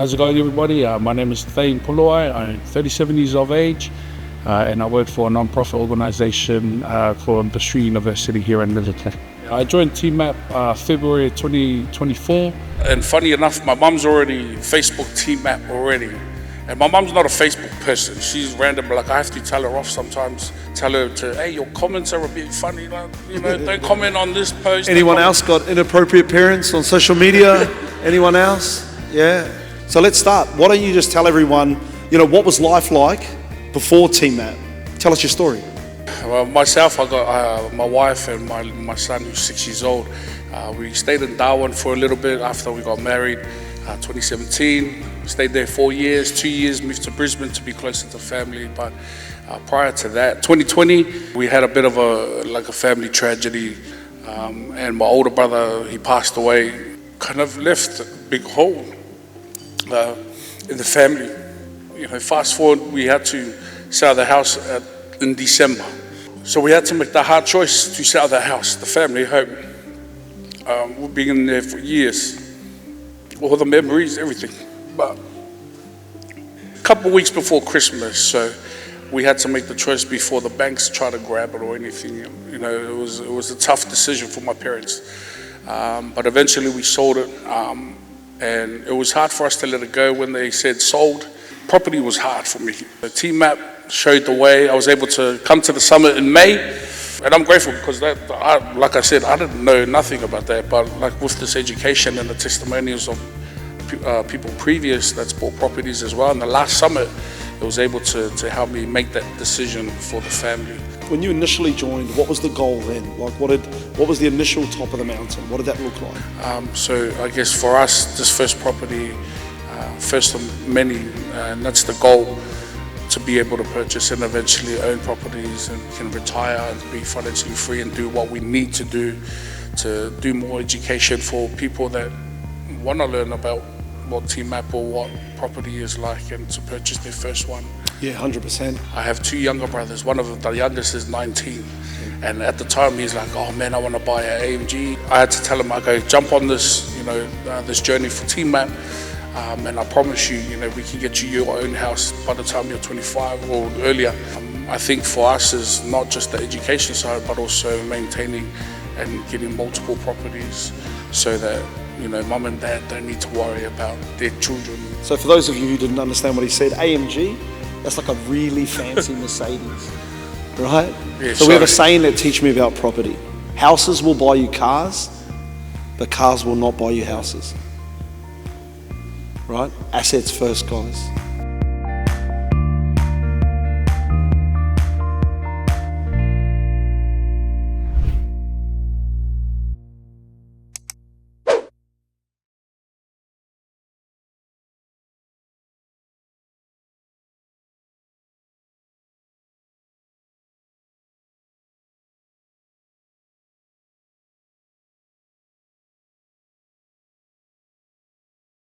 How's it going, everybody? My name is Thane Poloai. I'm 37 years of age, and I work for a non-profit organisation for the University here in Liverpool. I joined TMAP February 2024. And funny enough, my mum's already Facebook TMAP already. And my mum's not a Facebook person. She's random, like I have to tell her off sometimes. Tell her to, hey, your comments are a bit funny, like, don't comment on this post. Anyone else got inappropriate parents on social media? Anyone else? Yeah. So let's start. Why don't you just tell everyone, what was life like before TMAP? Tell us your story. Well, myself, I got my wife and my son, who's 6 years old. We stayed in Darwin for a little bit after we got married, 2017. Stayed there 4 years, 2 years, moved to Brisbane to be closer to family. But prior to that, 2020, we had a bit of a family tragedy. And my older brother, he passed away, kind of left a big hole in the family. Fast forward, we had to sell the house in December. So we had to make the hard choice to sell the house, the family home. We've been in there for years, all the memories, everything. But a couple of weeks before Christmas, so we had to make the choice before the banks try to grab it or anything. It was a tough decision for my parents. But eventually we sold it. And it was hard for us to let it go when they said sold. Property was hard for me. The TMAP showed the way. I was able to come to the summit in May, and I'm grateful because like I said, I didn't know nothing about that. But like with this education and the testimonials of people previous that's bought properties as well, in the last summit, it was able to help me make that decision for the family. When you initially joined, what was the goal then? Like, what was the initial top of the mountain? What did that look like? So I guess for us, this first property, first of many, and that's the goal, to be able to purchase and eventually own properties and can retire and be financially free and do what we need to do more education for people that want to learn about what TMAP or what property is like and to purchase their first one. Yeah, 100%. I have two younger brothers. One of them, the youngest, is 19. And at the time, he's like, oh man, I want to buy an AMG. I had to tell him, I go, jump on this, this journey for TMAP. And I promise you, we can get you your own house by the time you're 25 or earlier. I think for us is not just the education side, but also maintaining and getting multiple properties so that mum and dad don't need to worry about their children. So for those of you who didn't understand what he said, AMG, that's like a really fancy Mercedes, right? Yeah, so we have a saying that teach me about property. Houses will buy you cars, but cars will not buy you houses. Right? Assets first, guys.